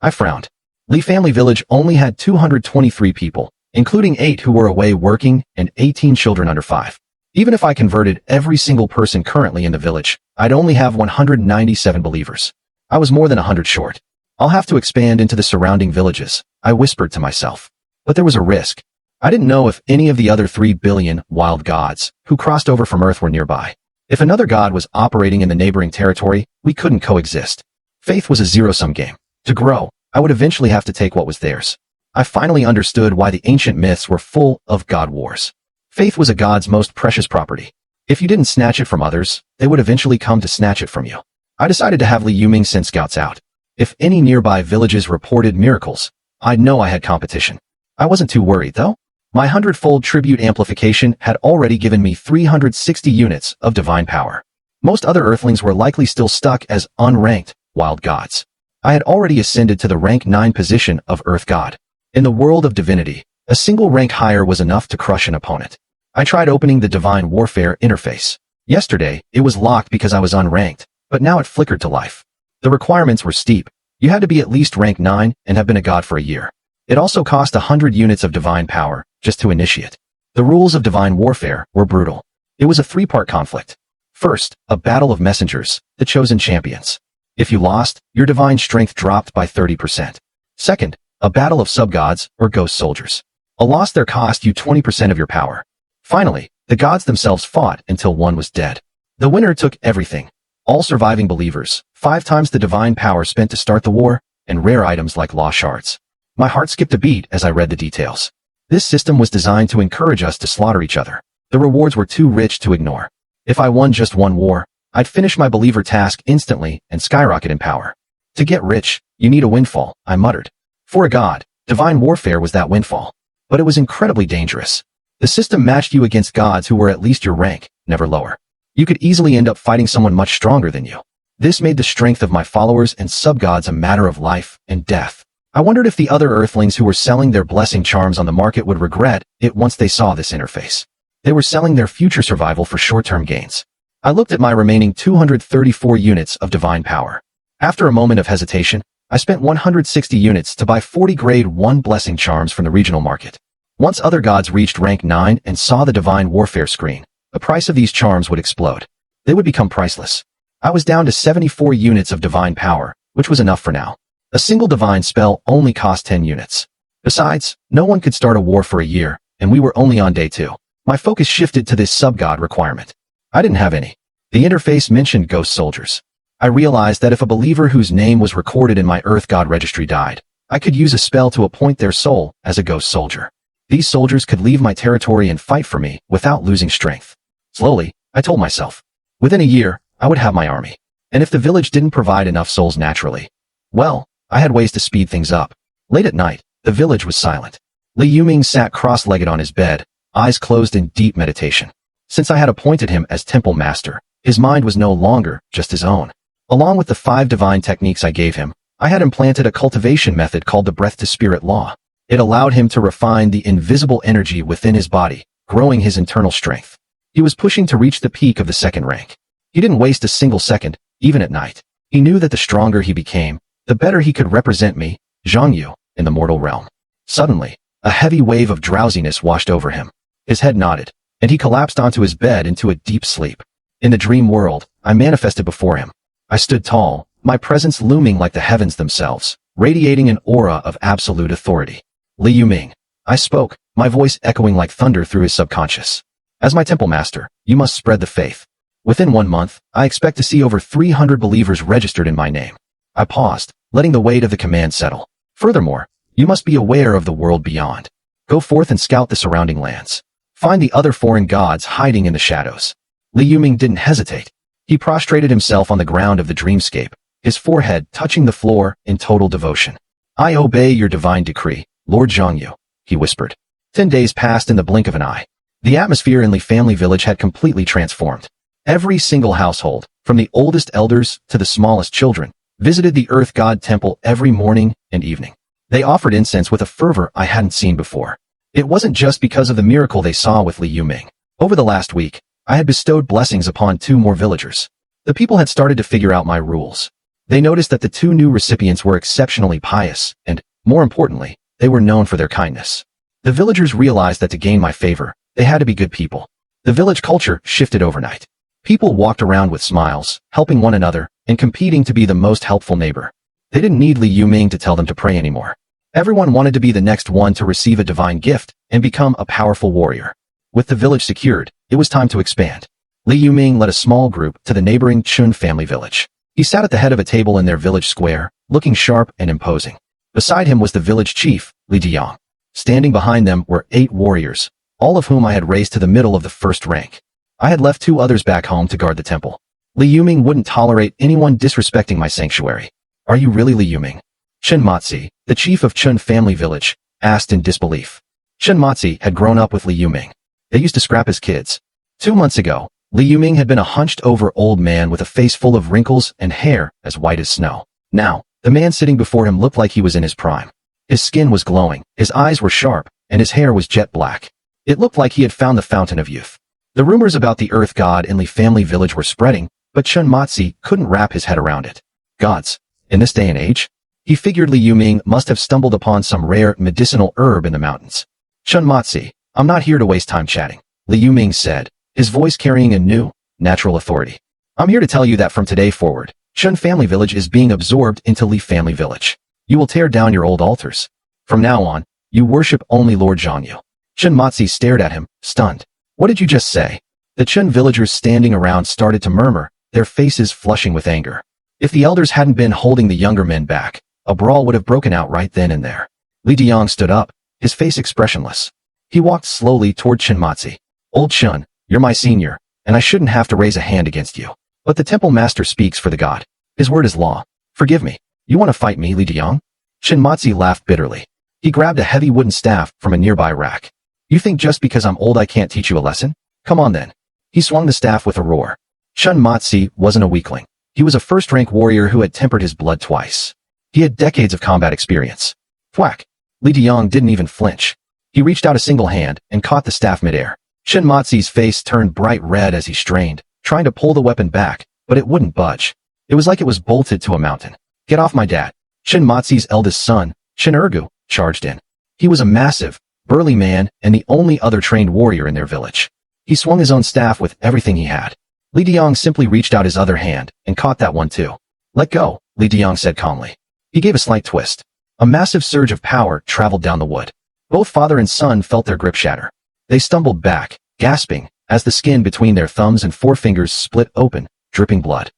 I frowned. Li Family Village only had 223 people, including 8 who were away working and 18 children under 5. Even if I converted every single person currently in the village, I'd only have 197 believers. I was more than 100 short. I'll have to expand into the surrounding villages, I whispered to myself. But there was a risk. I didn't know if any of the other 3 billion wild gods who crossed over from Earth were nearby. If another god was operating in the neighboring territory, we couldn't coexist. Faith was a zero-sum game. To grow, I would eventually have to take what was theirs. I finally understood why the ancient myths were full of god wars. Faith was a god's most precious property. If you didn't snatch it from others, they would eventually come to snatch it from you. I decided to have Li Yuming send scouts out. If any nearby villages reported miracles, I'd know I had competition. I wasn't too worried, though. My 100-fold tribute amplification had already given me 360 units of divine power. Most other Earthlings were likely still stuck as unranked wild gods. I had already ascended to the rank 9 position of Earth God. In the world of divinity, a single rank higher was enough to crush an opponent. I tried opening the Divine Warfare interface. Yesterday, it was locked because I was unranked, but now it flickered to life. The requirements were steep. You had to be at least rank 9 and have been a god for a year. It also cost 100 units of divine power just to initiate. The rules of Divine Warfare were brutal. It was a 3-part conflict. First, a battle of messengers, the chosen champions. If you lost, your divine strength dropped by 30%. Second, a battle of subgods or ghost soldiers. A loss there cost you 20% of your power. Finally, the gods themselves fought until one was dead. The winner took everything. All surviving believers, 5 times the divine power spent to start the war, and rare items like law shards. My heart skipped a beat as I read the details. This system was designed to encourage us to slaughter each other. The rewards were too rich to ignore. If I won just one war, I'd finish my believer task instantly and skyrocket in power. To get rich, you need a windfall, I muttered. For a god, Divine Warfare was that windfall. But it was incredibly dangerous. The system matched you against gods who were at least your rank, never lower. You could easily end up fighting someone much stronger than you. This made the strength of my followers and subgods a matter of life and death. I wondered if the other Earthlings who were selling their blessing charms on the market would regret it once they saw this interface. They were selling their future survival for short-term gains. I looked at my remaining 234 units of divine power. After a moment of hesitation, I spent 160 units to buy 40 grade 1 blessing charms from the regional market. Once other gods reached rank 9 and saw the Divine Warfare screen, the price of these charms would explode. They would become priceless. I was down to 74 units of divine power, which was enough for now. A single divine spell only cost 10 units. Besides, no one could start a war for a year, and we were only on day 2. My focus shifted to this subgod requirement. I didn't have any. The interface mentioned ghost soldiers. I realized that if a believer whose name was recorded in my Earth God registry died, I could use a spell to appoint their soul as a ghost soldier. These soldiers could leave my territory and fight for me without losing strength. Slowly, I told myself, within a year, I would have my army. And if the village didn't provide enough souls naturally, well, I had ways to speed things up. Late at night, the village was silent. Li Yuming sat cross-legged on his bed, eyes closed in deep meditation. Since I had appointed him as temple master, his mind was no longer just his own. Along with the 5 divine techniques I gave him, I had implanted a cultivation method called the breath-to-spirit law. It allowed him to refine the invisible energy within his body, growing his internal strength. He was pushing to reach the peak of the 2nd rank. He didn't waste a single second, even at night. He knew that the stronger he became, the better he could represent me, Zhang Yu, in the mortal realm. Suddenly, a heavy wave of drowsiness washed over him. His head nodded, and he collapsed onto his bed into a deep sleep. In the dream world, I manifested before him. I stood tall, my presence looming like the heavens themselves, radiating an aura of absolute authority. Li Yuming. I spoke, my voice echoing like thunder through his subconscious. As my temple master, you must spread the faith. Within 1 month, I expect to see over 300 believers registered in my name. I paused, letting the weight of the command settle. Furthermore, you must be aware of the world beyond. Go forth and scout the surrounding lands. Find the other foreign gods hiding in the shadows. Li Yuming didn't hesitate. He prostrated himself on the ground of the dreamscape, his forehead touching the floor in total devotion. I obey your divine decree, Lord Zhang Yu, he whispered. 10 days passed in the blink of an eye. The atmosphere in Li family village had completely transformed. Every single household, from the oldest elders to the smallest children, visited the Earth God temple every morning and evening. They offered incense with a fervor I hadn't seen before. It wasn't just because of the miracle they saw with Li Yuming. Over the last week, I had bestowed blessings upon 2 more villagers. The people had started to figure out my rules. They noticed that the 2 new recipients were exceptionally pious, and, more importantly, they were known for their kindness. The villagers realized that to gain my favor, they had to be good people. The village culture shifted overnight. People walked around with smiles, helping one another, and competing to be the most helpful neighbor. They didn't need Li Yuming to tell them to pray anymore. Everyone wanted to be the next one to receive a divine gift and become a powerful warrior. With the village secured, it was time to expand. Li Yuming led a small group to the neighboring Chun family village. He sat at the head of a table in their village square, looking sharp and imposing. Beside him was the village chief, Li Diang. Standing behind them were 8 warriors, all of whom I had raised to the middle of the 1st rank. I had left 2 others back home to guard the temple. Li Yuming wouldn't tolerate anyone disrespecting my sanctuary. Are you really Li Yuming? Chen Matzi, the chief of Chun family village, asked in disbelief. Chen Matzi had grown up with Li Yuming. They used to scrap as kids. 2 months ago, Li Yuming had been a hunched-over old man with a face full of wrinkles and hair as white as snow. Now, the man sitting before him looked like he was in his prime. His skin was glowing, his eyes were sharp, and his hair was jet black. It looked like he had found the fountain of youth. The rumors about the Earth God in Li family village were spreading, but Chen Matzi couldn't wrap his head around it. Gods, in this day and age? He figured Li Yuming must have stumbled upon some rare medicinal herb in the mountains. Chen Matzi, I'm not here to waste time chatting, Li Yuming said, his voice carrying a new, natural authority. I'm here to tell you that from today forward, Chun family village is being absorbed into Li family village. You will tear down your old altars. From now on, you worship only Lord Zhangyu. Chen Matzi stared at him, stunned. What did you just say? The Chun villagers standing around started to murmur, their faces flushing with anger. If the elders hadn't been holding the younger men back, a brawl would have broken out right then and there. Li Diang stood up, his face expressionless. He walked slowly toward Chen Matzi. Old Chun, you're my senior, and I shouldn't have to raise a hand against you. But the temple master speaks for the god. His word is law. Forgive me. You want to fight me, Li Diang? Chen Matzi laughed bitterly. He grabbed a heavy wooden staff from a nearby rack. You think just because I'm old I can't teach you a lesson? Come on then. He swung the staff with a roar. Chen Matzi wasn't a weakling. He was a first-rank warrior who had tempered his blood twice. He had decades of combat experience. Thwack! Li Diang didn't even flinch. He reached out a single hand and caught the staff midair. Chen Matzi's face turned bright red as he strained, trying to pull the weapon back, but it wouldn't budge. It was like it was bolted to a mountain. Get off my dad. Chen Matzi's eldest son, Chen Ergu, charged in. He was a massive, burly man and the only other trained warrior in their village. He swung his own staff with everything he had. Li Diang simply reached out his other hand and caught that one too. Let go, Li Diang said calmly. He gave a slight twist. A massive surge of power traveled down the wood. Both father and son felt their grip shatter. They stumbled back, gasping, as the skin between their thumbs and forefingers split open, dripping blood.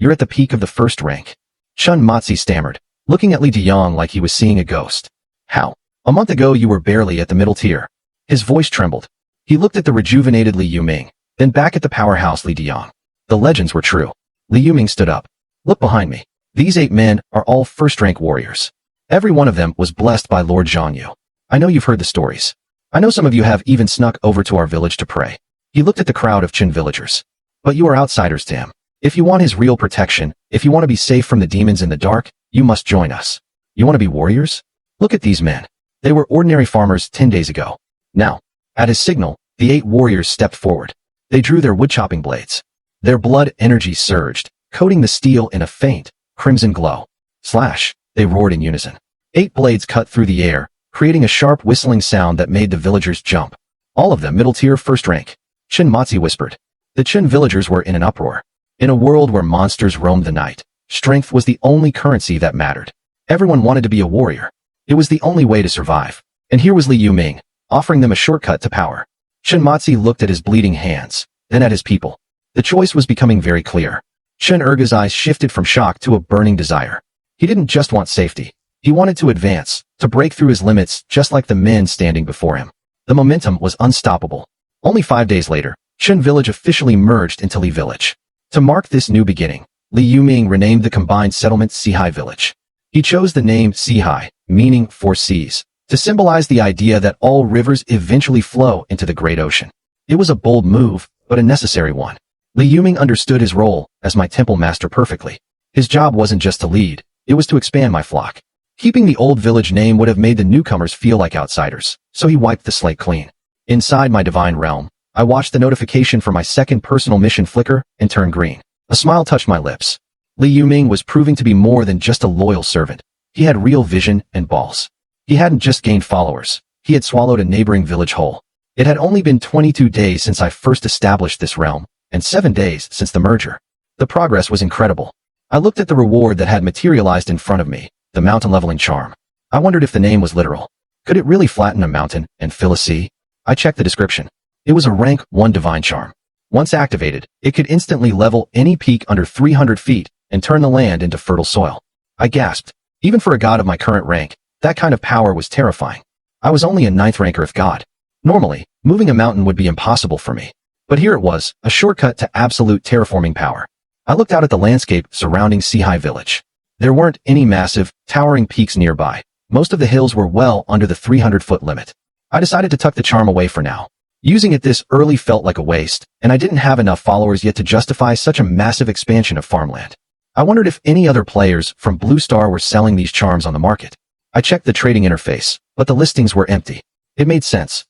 You're at the peak of the first rank. Chen Matzi stammered, looking at Li Diang like he was seeing a ghost. How? A month ago you were barely at the middle tier. His voice trembled. He looked at the rejuvenated Li Yuming, then back at the powerhouse Li Diang. The legends were true. Li Yuming stood up. Look behind me. These 8 men are all first-rank warriors. Every one of them was blessed by Lord Zhangyu. I know you've heard the stories. I know some of you have even snuck over to our village to pray. He looked at the crowd of Qin villagers. But you are outsiders to him. If you want his real protection, if you want to be safe from the demons in the dark, you must join us. You want to be warriors? Look at these men. They were ordinary farmers 10 days ago. Now, at his signal, the 8 warriors stepped forward. They drew their wood-chopping blades. Their blood energy surged, coating the steel in a faint, crimson glow. Slash, they roared in unison. 8 blades cut through the air, creating a sharp whistling sound that made the villagers jump. All of them middle-tier first rank. Chen Matzi whispered. The Qin villagers were in an uproar. In a world where monsters roamed the night, strength was the only currency that mattered. Everyone wanted to be a warrior. It was the only way to survive. And here was Li Yuming, offering them a shortcut to power. Chen Matzi looked at his bleeding hands, then at his people. The choice was becoming very clear. Chen Ergu's eyes shifted from shock to a burning desire. He didn't just want safety. He wanted to advance, to break through his limits just like the men standing before him. The momentum was unstoppable. Only 5 days later, Chen Village officially merged into Li Village. To mark this new beginning, Li Yuming renamed the combined settlement Sihai Village. He chose the name Sihai, meaning 4 seas, to symbolize the idea that all rivers eventually flow into the great ocean. It was a bold move, but a necessary one. Li Yuming understood his role as my temple master perfectly. His job wasn't just to lead, it was to expand my flock. Keeping the old village name would have made the newcomers feel like outsiders, so he wiped the slate clean. Inside my divine realm, I watched the notification for my second personal mission flicker and turn green. A smile touched my lips. Li Yuming was proving to be more than just a loyal servant. He had real vision and balls. He hadn't just gained followers. He had swallowed a neighboring village whole. It had only been 22 days since I first established this realm, and 7 days since the merger. The progress was incredible. I looked at the reward that had materialized in front of me, the mountain leveling charm. I wondered if the name was literal. Could it really flatten a mountain and fill a sea? I checked the description. It was a rank 1 divine charm. Once activated, it could instantly level any peak under 300 feet and turn the land into fertile soil. I gasped. Even for a god of my current rank, that kind of power was terrifying. I was only a 9th rank earth god. Normally, moving a mountain would be impossible for me. But here it was, a shortcut to absolute terraforming power. I looked out at the landscape surrounding Sihai Village. There weren't any massive, towering peaks nearby. Most of the hills were well under the 300-foot limit. I decided to tuck the charm away for now. Using it this early felt like a waste, and I didn't have enough followers yet to justify such a massive expansion of farmland. I wondered if any other players from Blue Star were selling these charms on the market. I checked the trading interface, but the listings were empty. It made sense.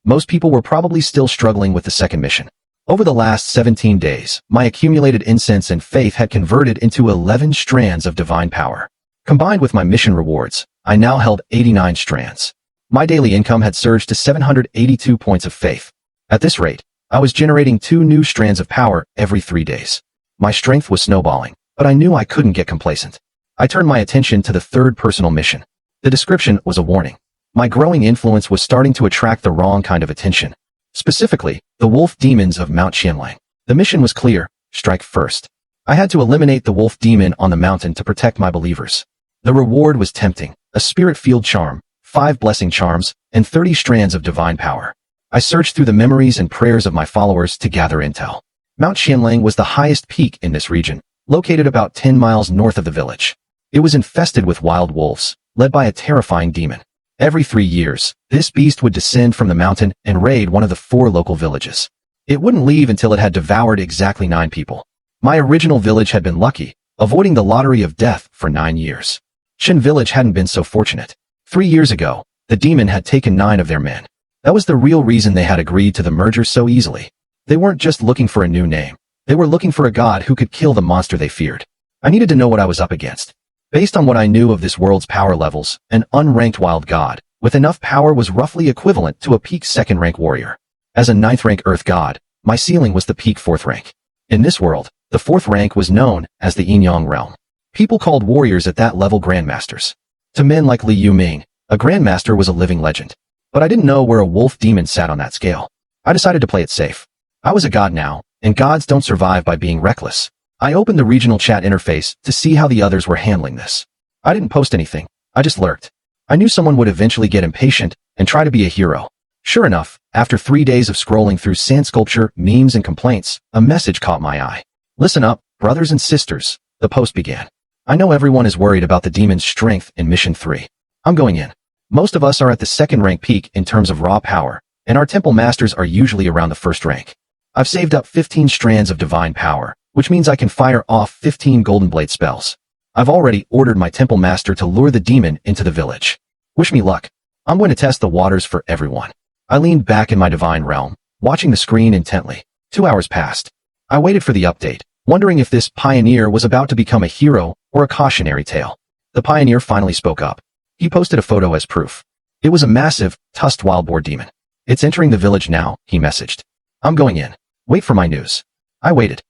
Most people were probably still struggling with the second mission. Over the last 17 days, my accumulated incense and faith had converted into 11 strands of divine power. Combined with my mission rewards, I now held 89 strands. My daily income had surged to 782 points of faith. At this rate, I was generating 2 new strands of power every 3 days. My strength was snowballing, but I knew I couldn't get complacent. I turned my attention to the third personal mission. The description was a warning. My growing influence was starting to attract the wrong kind of attention. Specifically, the wolf demons of Mount Qianlang. The mission was clear: strike first. I had to eliminate the wolf demon on the mountain to protect my believers. The reward was tempting: a spirit field charm, 5 blessing charms, and 30 strands of divine power. I searched through the memories and prayers of my followers to gather intel. Mount Qianlang was the highest peak in this region, located about 10 miles north of the village. It was infested with wild wolves, led by a terrifying demon. Every 3 years, this beast would descend from the mountain and raid one of the 4 local villages. It wouldn't leave until it had devoured exactly 9 people. My original village had been lucky, avoiding the lottery of death for 9 years. Shen Village hadn't been so fortunate. 3 years ago, the demon had taken 9 of their men. That was the real reason they had agreed to the merger so easily. They weren't just looking for a new name. They were looking for a god who could kill the monster they feared. I needed to know what I was up against. Based on what I knew of this world's power levels, an unranked wild god with enough power was roughly equivalent to a peak 2nd rank warrior. As a 9th rank earth god, my ceiling was the peak 4th rank. In this world, the 4th rank was known as the Yinyang realm. People called warriors at that level grandmasters. To men like Li Yuming, a grandmaster was a living legend. But I didn't know where a wolf demon sat on that scale. I decided to play it safe. I was a god now, and gods don't survive by being reckless. I opened the regional chat interface to see how the others were handling this. I didn't post anything. I just lurked. I knew someone would eventually get impatient and try to be a hero. Sure enough, after 3 days of scrolling through sand sculpture, memes, and complaints, a message caught my eye. Listen up, brothers and sisters, the post began. I know everyone is worried about the demon's strength in Mission 3. I'm going in. Most of us are at the 2nd rank peak in terms of raw power, and our temple masters are usually around the 1st rank. I've saved up 15 strands of divine power, which means I can fire off 15 golden blade spells. I've already ordered my temple master to lure the demon into the village. Wish me luck. I'm going to test the waters for everyone. I leaned back in my divine realm, watching the screen intently. 2 hours passed. I waited for the update, wondering if this pioneer was about to become a hero or a cautionary tale. The pioneer finally spoke up. He posted a photo as proof. It was a massive, tusked wild boar demon. It's entering the village now, he messaged. I'm going in. Wait for my news. I waited.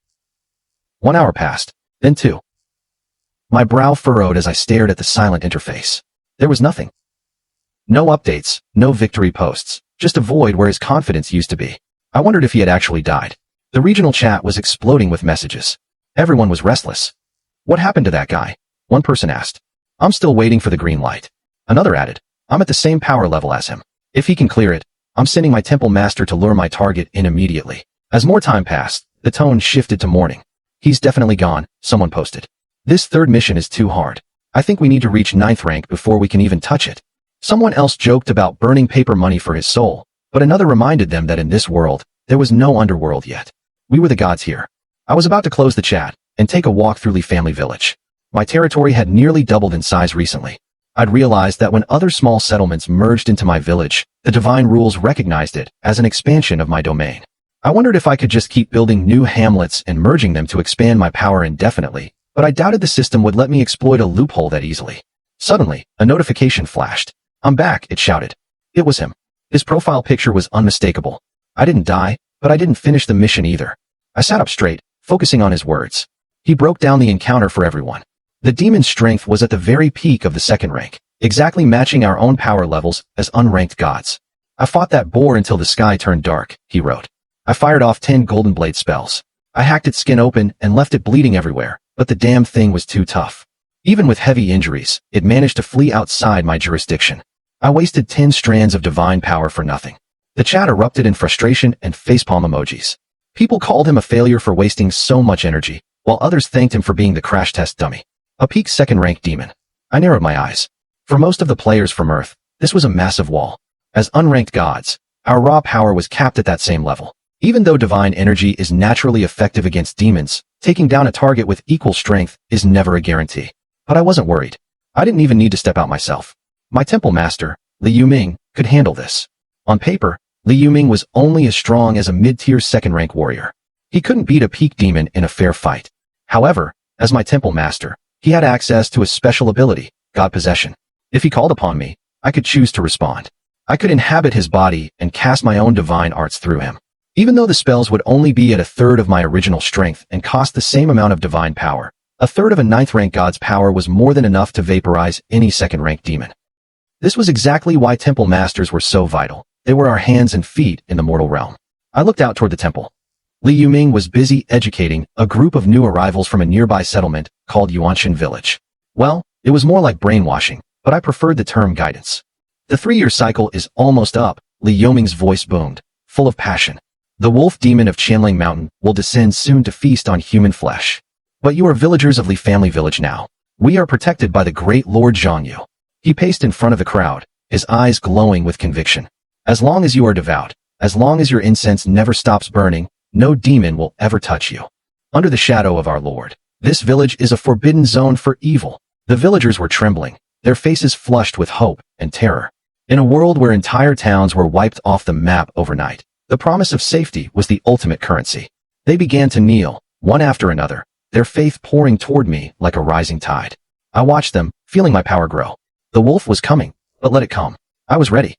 1 hour passed, then 2. My brow furrowed as I stared at the silent interface. There was nothing. No updates, no victory posts, just a void where his confidence used to be. I wondered if he had actually died. The regional chat was exploding with messages. Everyone was restless. What happened to that guy? One person asked. I'm still waiting for the green light. Another added. I'm at the same power level as him. If he can clear it, I'm sending my temple master to lure my target in immediately. As more time passed, the tone shifted to mourning. He's definitely gone, someone posted. This 3rd mission is too hard. I think we need to reach 9th rank before we can even touch it. Someone else joked about burning paper money for his soul, but another reminded them that in this world, there was no underworld yet. We were the gods here. I was about to close the chat and take a walk through Li Family Village. My territory had nearly doubled in size recently. I'd realized that when other small settlements merged into my village, the divine rules recognized it as an expansion of my domain. I wondered if I could just keep building new hamlets and merging them to expand my power indefinitely, but I doubted the system would let me exploit a loophole that easily. Suddenly, a notification flashed. I'm back, it shouted. It was him. His profile picture was unmistakable. I didn't die, but I didn't finish the mission either. I sat up straight, focusing on his words. He broke down the encounter for everyone. The demon's strength was at the very peak of the 2nd rank, exactly matching our own power levels as unranked gods. I fought that boar until the sky turned dark, he wrote. I fired off 10 golden blade spells. I hacked its skin open and left it bleeding everywhere, but the damn thing was too tough. Even with heavy injuries, it managed to flee outside my jurisdiction. I wasted 10 strands of divine power for nothing. The chat erupted in frustration and facepalm emojis. People called him a failure for wasting so much energy, while others thanked him for being the crash test dummy. A peak second-rank demon. I narrowed my eyes. For most of the players from Earth, this was a massive wall. As unranked gods, our raw power was capped at that same level. Even though divine energy is naturally effective against demons, taking down a target with equal strength is never a guarantee. But I wasn't worried. I didn't even need to step out myself. My temple master, Li Yuming, could handle this. On paper, Li Yuming was only as strong as a mid-tier second-rank warrior. He couldn't beat a peak demon in a fair fight. However, as my temple master, he had access to a special ability, God Possession. If he called upon me, I could choose to respond. I could inhabit his body and cast my own divine arts through him. Even though the spells would only be at a third of my original strength and cost the same amount of divine power, a third of a 9th-rank god's power was more than enough to vaporize any second-rank demon. This was exactly why temple masters were so vital. They were our hands and feet in the mortal realm. I looked out toward the temple. Li Yuming was busy educating a group of new arrivals from a nearby settlement called Yuanshan Village. Well, it was more like brainwashing, but I preferred the term guidance. The 3-year cycle is almost up, Li Yuming's voice boomed, full of passion. The wolf demon of Qianling Mountain will descend soon to feast on human flesh. But you are villagers of Li Family Village now. We are protected by the great Lord Zhangyu. He paced in front of the crowd, his eyes glowing with conviction. As long as you are devout, as long as your incense never stops burning, no demon will ever touch you. Under the shadow of our Lord, this village is a forbidden zone for evil. The villagers were trembling, their faces flushed with hope and terror. In a world where entire towns were wiped off the map overnight, the promise of safety was the ultimate currency. They began to kneel, one after another, their faith pouring toward me like a rising tide. I watched them, feeling my power grow. The wolf was coming, but let it come. I was ready.